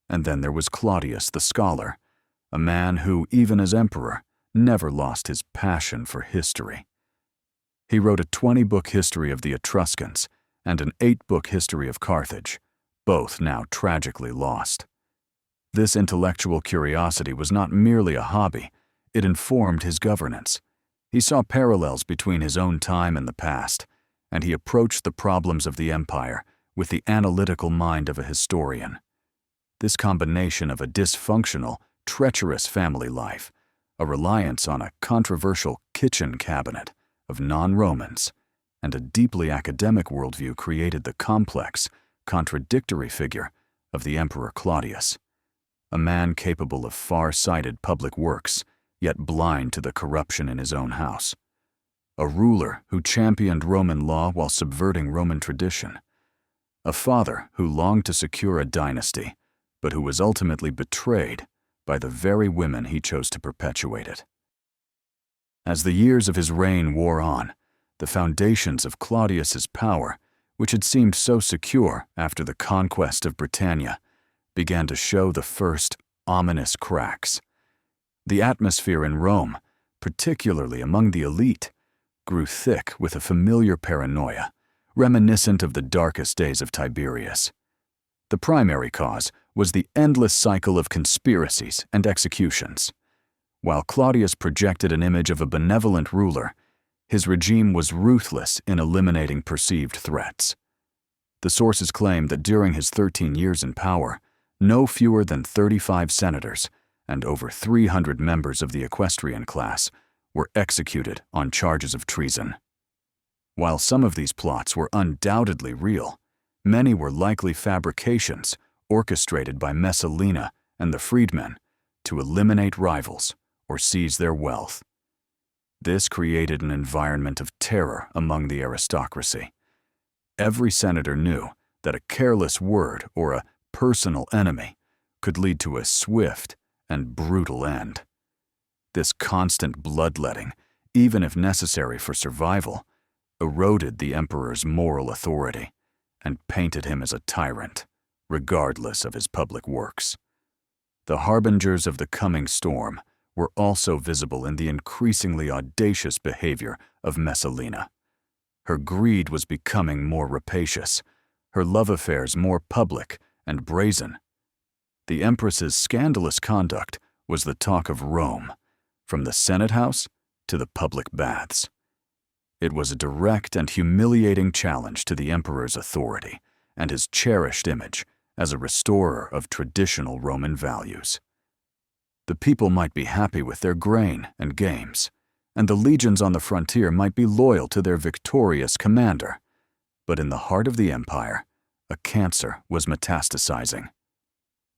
A: And then there was Claudius the scholar, a man who, even as emperor, never lost his passion for history. He wrote a 20-book history of the Etruscans and an 8-book history of Carthage, both now tragically lost. This intellectual curiosity was not merely a hobby, it informed his governance. He saw parallels between his own time and the past, and he approached the problems of the empire with the analytical mind of a historian. This combination of a dysfunctional, treacherous family life, a reliance on a controversial kitchen cabinet of non-Romans, and a deeply academic worldview created the complex, contradictory figure of the Emperor Claudius, a man capable of far-sighted public works, yet blind to the corruption in his own house, a ruler who championed Roman law while subverting Roman tradition, a father who longed to secure a dynasty, but who was ultimately betrayed by the very women he chose to perpetuate it. As the years of his reign wore on, the foundations of Claudius's power, which had seemed so secure after the conquest of Britannia, began to show the first ominous cracks. The atmosphere in Rome, particularly among the elite, grew thick with a familiar paranoia, reminiscent of the darkest days of Tiberius. The primary cause was the endless cycle of conspiracies and executions. While Claudius projected an image of a benevolent ruler, his regime was ruthless in eliminating perceived threats. The sources claim that during his 13 years in power, no fewer than 35 senators and over 300 members of the equestrian class were executed on charges of treason. While some of these plots were undoubtedly real, many were likely fabrications orchestrated by Messalina and the freedmen to eliminate rivals or seize their wealth. This created an environment of terror among the aristocracy. Every senator knew that a careless word or a personal enemy could lead to a swift and brutal end. This constant bloodletting, even if necessary for survival, eroded the emperor's moral authority and painted him as a tyrant, regardless of his public works. The harbingers of the coming storm were also visible in the increasingly audacious behavior of Messalina. Her greed was becoming more rapacious, her love affairs more public and brazen. The empress's scandalous conduct was the talk of Rome, from the Senate House to the public baths. It was a direct and humiliating challenge to the emperor's authority and his cherished image as a restorer of traditional Roman values. The people might be happy with their grain and games, and the legions on the frontier might be loyal to their victorious commander, but in the heart of the empire, a cancer was metastasizing.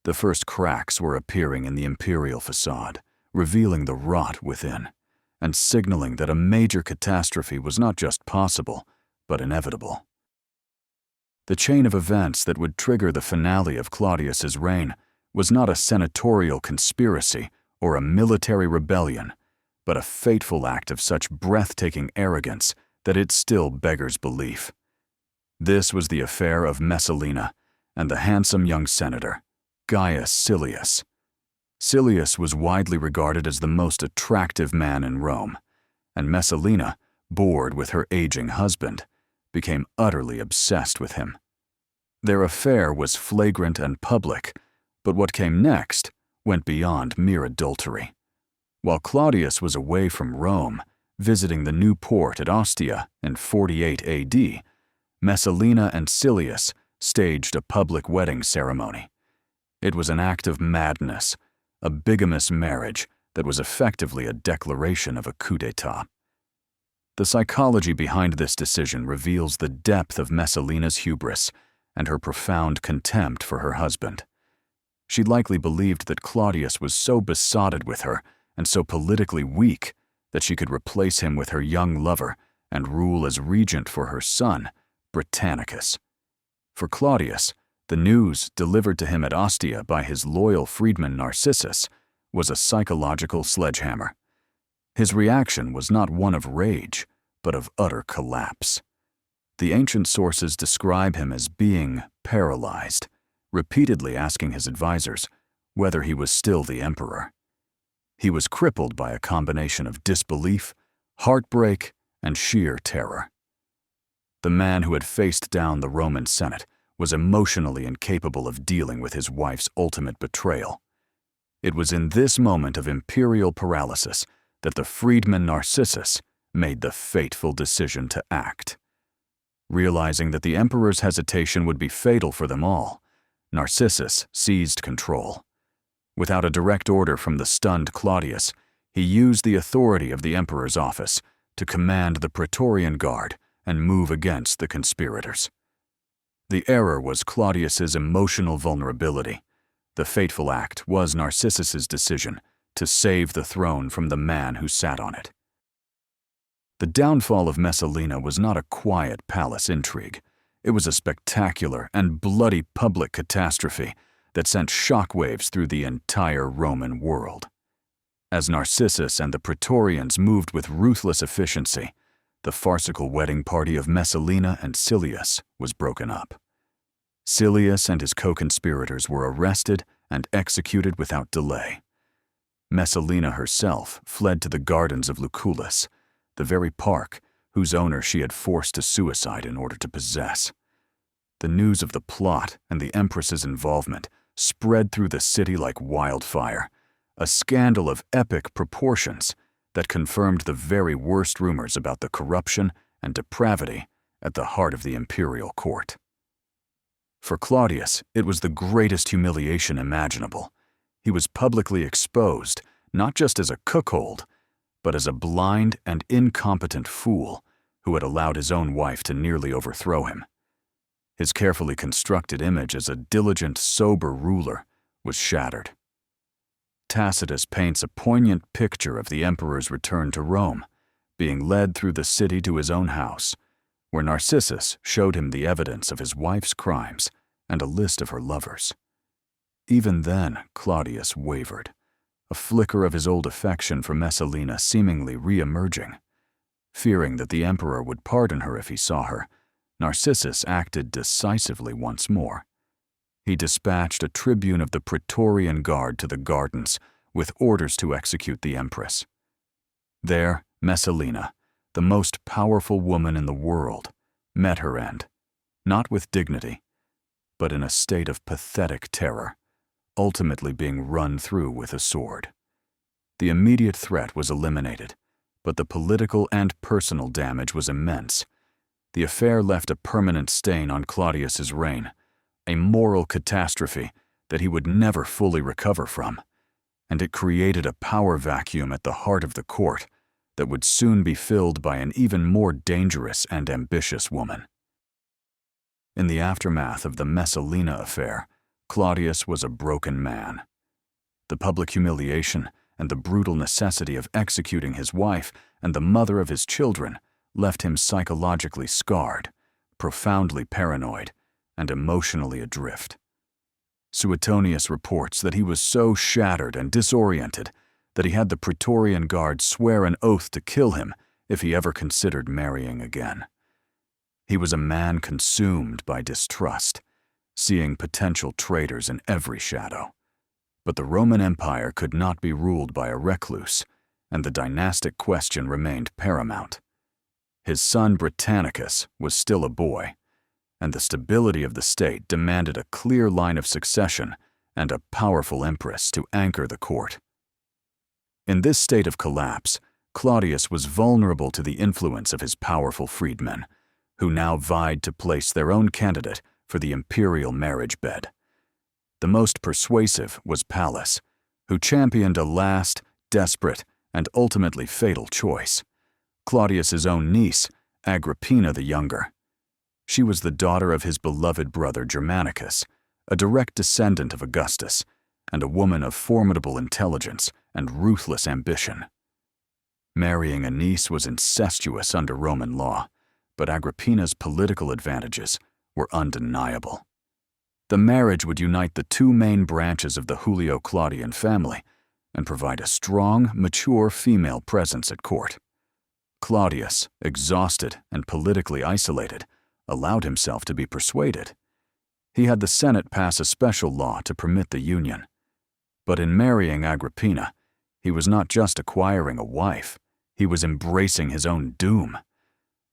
A: The first cracks were appearing in the imperial facade, revealing the rot within, and signaling that a major catastrophe was not just possible, but inevitable. The chain of events that would trigger the finale of Claudius's reign was not a senatorial conspiracy or a military rebellion, but a fateful act of such breathtaking arrogance that it still beggars belief. This was the affair of Messalina and the handsome young senator, Gaius Silius. Silius was widely regarded as the most attractive man in Rome, and Messalina, bored with her aging husband, became utterly obsessed with him. Their affair was flagrant and public, but what came next went beyond mere adultery. While Claudius was away from Rome, visiting the new port at Ostia in 48 AD, Messalina and Silius staged a public wedding ceremony. It was an act of madness, a bigamous marriage that was effectively a declaration of a coup d'etat. The psychology behind this decision reveals the depth of Messalina's hubris and her profound contempt for her husband. She likely believed that Claudius was so besotted with her and so politically weak that she could replace him with her young lover and rule as regent for her son, Britannicus. For Claudius, the news delivered to him at Ostia by his loyal freedman Narcissus was a psychological sledgehammer. His reaction was not one of rage, but of utter collapse. The ancient sources describe him as being paralyzed, repeatedly asking his advisors whether he was still the emperor. He was crippled by a combination of disbelief, heartbreak, and sheer terror. The man who had faced down the Roman Senate was emotionally incapable of dealing with his wife's ultimate betrayal. It was in this moment of imperial paralysis that the freedman Narcissus made the fateful decision to act. Realizing that the emperor's hesitation would be fatal for them all, Narcissus seized control. Without a direct order from the stunned Claudius, he used the authority of the emperor's office to command the Praetorian Guard and move against the conspirators. The error was Claudius's emotional vulnerability. The fateful act was Narcissus's decision to save the throne from the man who sat on it. The downfall of Messalina was not a quiet palace intrigue. It was a spectacular and bloody public catastrophe that sent shockwaves through the entire Roman world. As Narcissus and the Praetorians moved with ruthless efficiency, the farcical wedding party of Messalina and Silius was broken up. Silius and his co-conspirators were arrested and executed without delay. Messalina herself fled to the gardens of Lucullus, the very park whose owner she had forced to suicide in order to possess. The news of the plot and the empress's involvement spread through the city like wildfire, a scandal of epic proportions that confirmed the very worst rumors about the corruption and depravity at the heart of the imperial court. For Claudius, it was the greatest humiliation imaginable. He was publicly exposed, not just as a cuckold, but as a blind and incompetent fool who had allowed his own wife to nearly overthrow him. His carefully constructed image as a diligent, sober ruler was shattered. Tacitus paints a poignant picture of the emperor's return to Rome, being led through the city to his own house, where Narcissus showed him the evidence of his wife's crimes and a list of her lovers. Even then, Claudius wavered, a flicker of his old affection for Messalina seemingly re-emerging. Fearing that the emperor would pardon her if he saw her, Narcissus acted decisively once more. He dispatched a tribune of the Praetorian Guard to the gardens with orders to execute the empress. There, Messalina, the most powerful woman in the world, met her end, not with dignity, but in a state of pathetic terror, ultimately being run through with a sword. The immediate threat was eliminated, but the political and personal damage was immense. The affair left a permanent stain on Claudius's reign, a moral catastrophe that he would never fully recover from, and it created a power vacuum at the heart of the court that would soon be filled by an even more dangerous and ambitious woman. In the aftermath of the Messalina affair, Claudius was a broken man. The public humiliation and the brutal necessity of executing his wife and the mother of his children left him psychologically scarred, profoundly paranoid, and emotionally adrift. Suetonius reports that he was so shattered and disoriented that he had the Praetorian Guard swear an oath to kill him if he ever considered marrying again. He was a man consumed by distrust, seeing potential traitors in every shadow. But the Roman Empire could not be ruled by a recluse, and the dynastic question remained paramount. His son Britannicus was still a boy, and the stability of the state demanded a clear line of succession and a powerful empress to anchor the court. In this state of collapse, Claudius was vulnerable to the influence of his powerful freedmen, who now vied to place their own candidate for the imperial marriage bed. The most persuasive was Pallas, who championed a last, desperate, and ultimately fatal choice: Claudius's own niece, Agrippina the Younger. She was the daughter of his beloved brother Germanicus, a direct descendant of Augustus, and a woman of formidable intelligence and ruthless ambition. Marrying a niece was incestuous under Roman law, but Agrippina's political advantages were undeniable. The marriage would unite the two main branches of the Julio-Claudian family and provide a strong, mature female presence at court. Claudius, exhausted and politically isolated, allowed himself to be persuaded. He had the Senate pass a special law to permit the union. But in marrying Agrippina, he was not just acquiring a wife, he was embracing his own doom.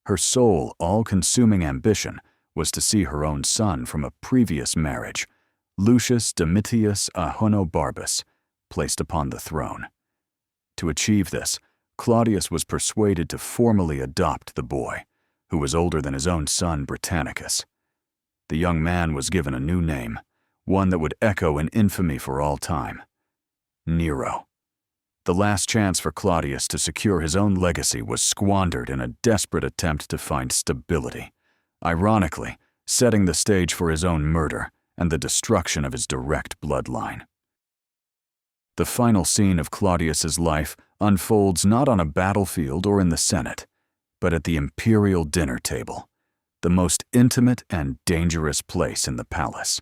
A: Her sole, all-consuming ambition was to see her own son from a previous marriage, Lucius Domitius Ahonobarbus, placed upon the throne. To achieve this, Claudius was persuaded to formally adopt the boy, who was older than his own son Britannicus. The young man was given a new name, one that would echo in infamy for all time: Nero. The last chance for Claudius to secure his own legacy was squandered in a desperate attempt to find stability, ironically setting the stage for his own murder and the destruction of his direct bloodline. The final scene of Claudius's life unfolds not on a battlefield or in the Senate, but at the imperial dinner table, the most intimate and dangerous place in the palace.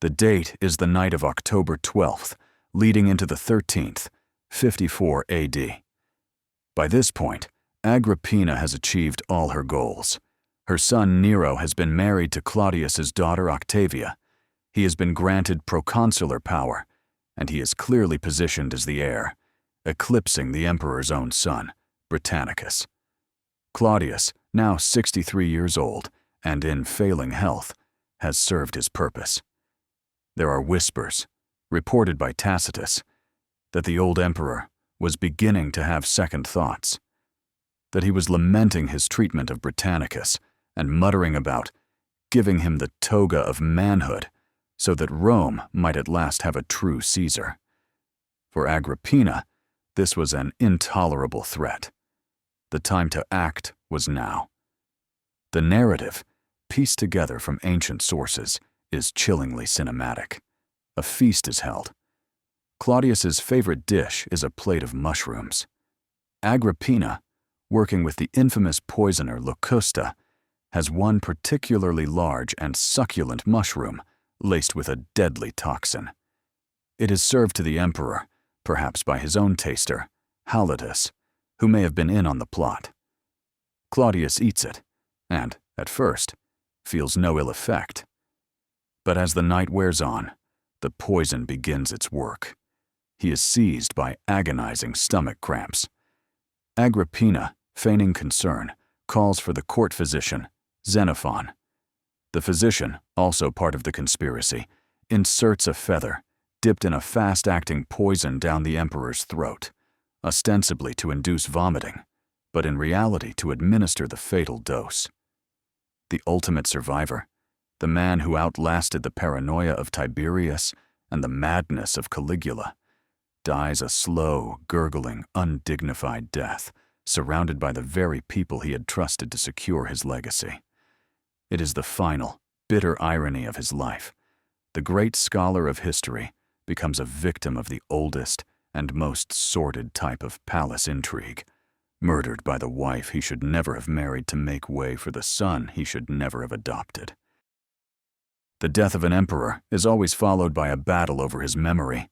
A: The date is the night of October 12th, leading into the 13th, 54 AD. By this point, Agrippina has achieved all her goals. Her son Nero has been married to Claudius's daughter Octavia. He has been granted proconsular power, and he is clearly positioned as the heir, eclipsing the emperor's own son, Britannicus. Claudius, now 63 years old and in failing health, has served his purpose. There are whispers, reported by Tacitus, that the old emperor was beginning to have second thoughts, that he was lamenting his treatment of Britannicus and muttering about giving him the toga of manhood so that Rome might at last have a true Caesar. For Agrippina, this was an intolerable threat. The time to act was now. The narrative, pieced together from ancient sources, is chillingly cinematic. A feast is held. Claudius's favorite dish is a plate of mushrooms. Agrippina, working with the infamous poisoner Locusta, has one particularly large and succulent mushroom laced with a deadly toxin. It is served to the emperor, perhaps by his own taster, Halotus, who may have been in on the plot. Claudius eats it, and, at first, feels no ill effect. But as the night wears on, the poison begins its work. He is seized by agonizing stomach cramps. Agrippina, feigning concern, calls for the court physician, Xenophon. The physician, also part of the conspiracy, inserts a feather, dipped in a fast-acting poison down the emperor's throat, ostensibly to induce vomiting, but in reality to administer the fatal dose. The ultimate survivor, the man who outlasted the paranoia of Tiberius and the madness of Caligula, dies a slow, gurgling, undignified death, surrounded by the very people he had trusted to secure his legacy. It is the final, bitter irony of his life. The great scholar of history becomes a victim of the oldest and most sordid type of palace intrigue, murdered by the wife he should never have married to make way for the son he should never have adopted. The death of an emperor is always followed by a battle over his memory,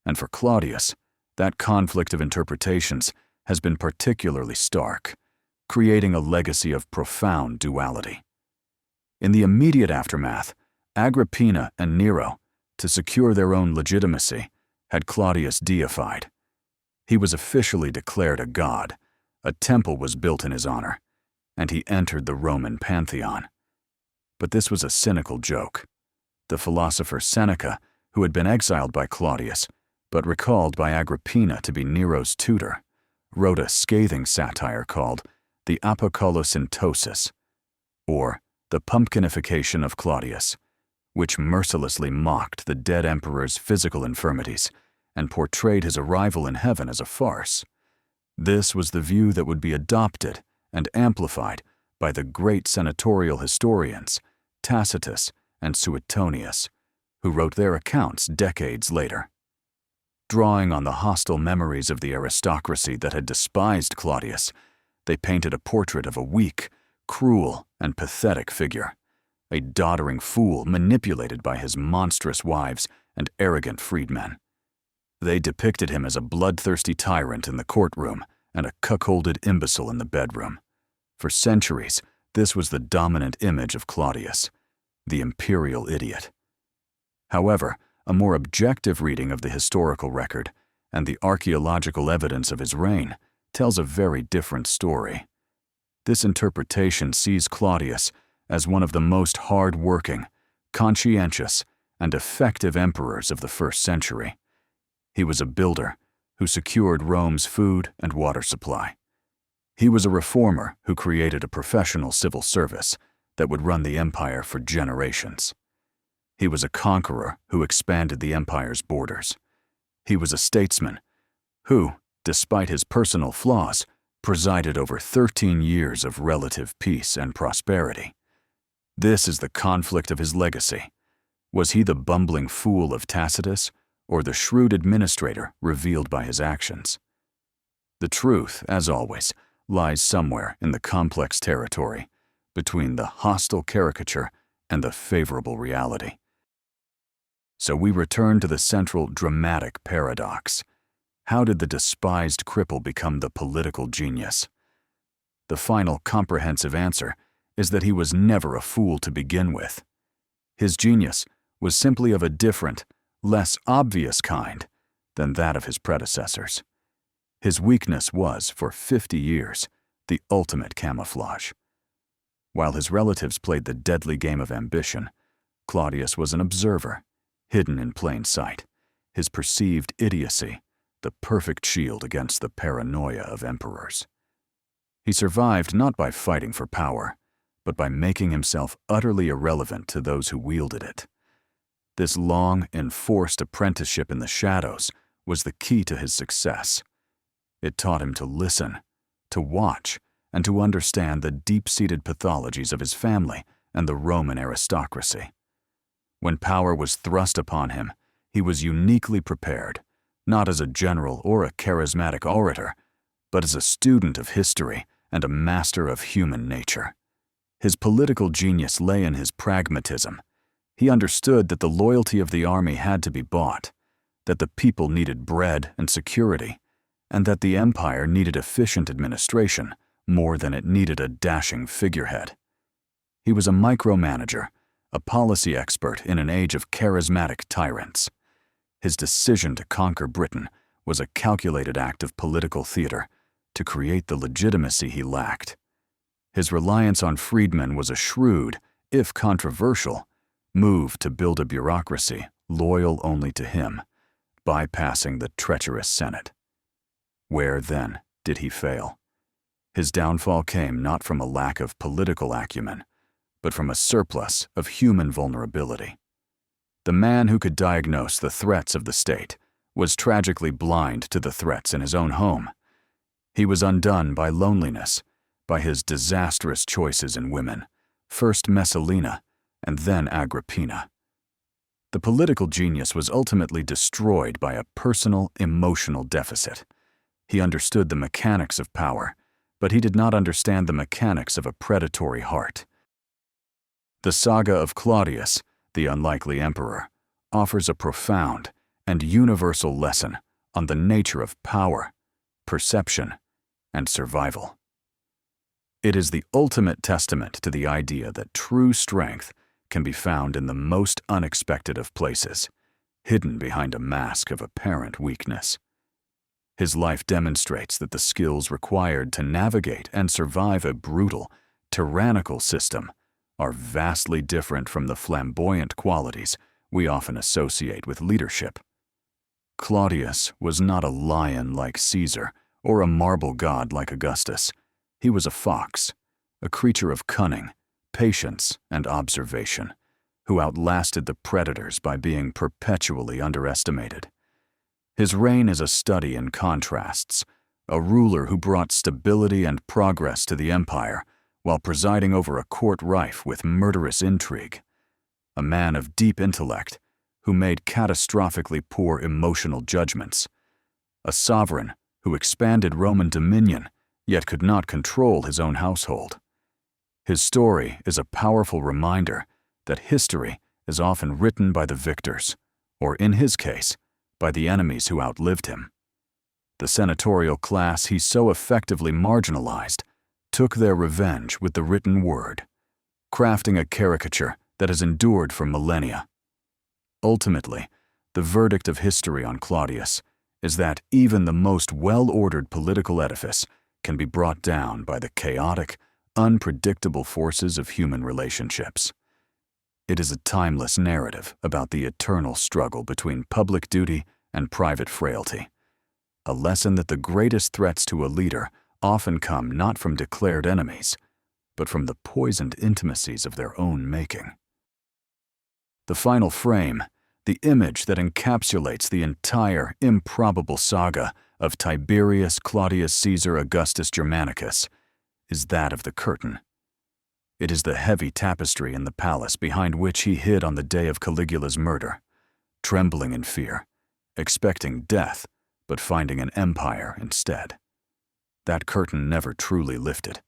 A: and for Claudius, that conflict of interpretations has been particularly stark, creating a legacy of profound duality. In the immediate aftermath, Agrippina and Nero, to secure their own legitimacy, had Claudius deified. He was officially declared a god, a temple was built in his honor, and he entered the Roman pantheon. But this was a cynical joke. The philosopher Seneca, who had been exiled by Claudius, but recalled by Agrippina to be Nero's tutor, wrote a scathing satire called The Apocolocyntosis, or The Pumpkinification of Claudius, which mercilessly mocked the dead emperor's physical infirmities and portrayed his arrival in heaven as a farce. This was the view that would be adopted and amplified by the great senatorial historians, Tacitus and Suetonius, who wrote their accounts decades later. Drawing on the hostile memories of the aristocracy that had despised Claudius, they painted a portrait of a weak, cruel, and pathetic figure, a doddering fool manipulated by his monstrous wives and arrogant freedmen. They depicted him as a bloodthirsty tyrant in the courtroom and a cuckolded imbecile in the bedroom. For centuries, this was the dominant image of Claudius, the imperial idiot. However, a more objective reading of the historical record and the archaeological evidence of his reign tells a very different story. This interpretation sees Claudius as one of the most hard-working, conscientious, and effective emperors of the first century. He was a builder who secured Rome's food and water supply. He was a reformer who created a professional civil service that would run the empire for generations. He was a conqueror who expanded the empire's borders. He was a statesman who, despite his personal flaws, presided over 13 years of relative peace and prosperity. This is the conflict of his legacy. Was he the bumbling fool of Tacitus, or the shrewd administrator revealed by his actions? The truth, as always, lies somewhere in the complex territory between the hostile caricature and the favorable reality. So we return to the central dramatic paradox. How did the despised cripple become the political genius? The final comprehensive answer is that he was never a fool to begin with. His genius was simply of a different, less obvious kind than that of his predecessors. His weakness was, for 50 years, the ultimate camouflage. While his relatives played the deadly game of ambition, Claudius was an observer, hidden in plain sight, his perceived idiocy the perfect shield against the paranoia of emperors. He survived not by fighting for power, but by making himself utterly irrelevant to those who wielded it. This long, enforced apprenticeship in the shadows was the key to his success. It taught him to listen, to watch, and to understand the deep-seated pathologies of his family and the Roman aristocracy. When power was thrust upon him, he was uniquely prepared, not as a general or a charismatic orator, but as a student of history and a master of human nature. His political genius lay in his pragmatism. He understood that the loyalty of the army had to be bought, that the people needed bread and security, and that the empire needed efficient administration more than it needed a dashing figurehead. He was a micromanager, a policy expert in an age of charismatic tyrants. His decision to conquer Britain was a calculated act of political theater to create the legitimacy he lacked. His reliance on freedmen was a shrewd, if controversial, move to build a bureaucracy loyal only to him, bypassing the treacherous Senate. Where, then, did he fail? His downfall came not from a lack of political acumen, but from a surplus of human vulnerability. The man who could diagnose the threats of the state was tragically blind to the threats in his own home. He was undone by loneliness, by his disastrous choices in women, first Messalina and then Agrippina. The political genius was ultimately destroyed by a personal, emotional deficit. He understood the mechanics of power, but he did not understand the mechanics of a predatory heart. The saga of Claudius, the unlikely emperor, offers a profound and universal lesson on the nature of power, perception, and survival. It is the ultimate testament to the idea that true strength can be found in the most unexpected of places, hidden behind a mask of apparent weakness. His life demonstrates that the skills required to navigate and survive a brutal, tyrannical system are vastly different from the flamboyant qualities we often associate with leadership. Claudius was not a lion like Caesar or a marble god like Augustus. He was a fox, a creature of cunning, patience, and observation, who outlasted the predators by being perpetually underestimated. His reign is a study in contrasts, a ruler who brought stability and progress to the empire while presiding over a court rife with murderous intrigue. A man of deep intellect who made catastrophically poor emotional judgments. A sovereign who expanded Roman dominion yet could not control his own household. His story is a powerful reminder that history is often written by the victors, or in his case, by the enemies who outlived him. The senatorial class he so effectively marginalized took their revenge with the written word, crafting a caricature that has endured for millennia. Ultimately, the verdict of history on Claudius is that even the most well-ordered political edifice can be brought down by the chaotic, unpredictable forces of human relationships. It is a timeless narrative about the eternal struggle between public duty and private frailty, a lesson that the greatest threats to a leader often come not from declared enemies, but from the poisoned intimacies of their own making. The final frame, the image that encapsulates the entire improbable saga of Tiberius Claudius Caesar Augustus Germanicus, is that of the curtain. It is the heavy tapestry in the palace behind which he hid on the day of Caligula's murder, trembling in fear, expecting death, but finding an empire instead. That curtain never truly lifted.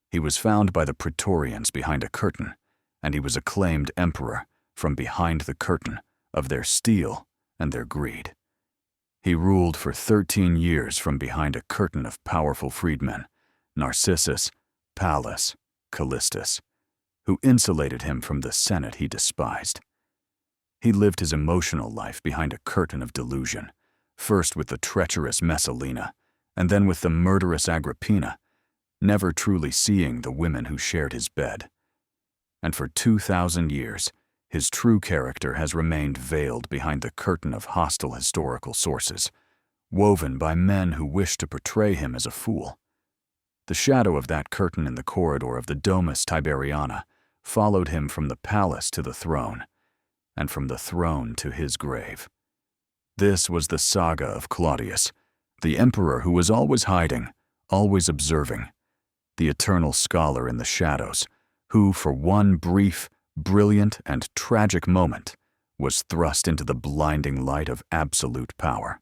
A: He was found by the Praetorians behind a curtain, and he was acclaimed emperor from behind the curtain of their steel and their greed. He ruled for 13 years from behind a curtain of powerful freedmen, Narcissus, Pallas, Callistus, who insulated him from the Senate he despised. He lived his emotional life behind a curtain of delusion, first with the treacherous Messalina, and then with the murderous Agrippina, never truly seeing the women who shared his bed. And for 2,000 years, his true character has remained veiled behind the curtain of hostile historical sources, woven by men who wish to portray him as a fool. The shadow of that curtain in the corridor of the Domus Tiberiana followed him from the palace to the throne, and from the throne to his grave. This was the saga of Claudius, the emperor who was always hiding, always observing, the eternal scholar in the shadows, who for one brief, brilliant, and tragic moment was thrust into the blinding light of absolute power.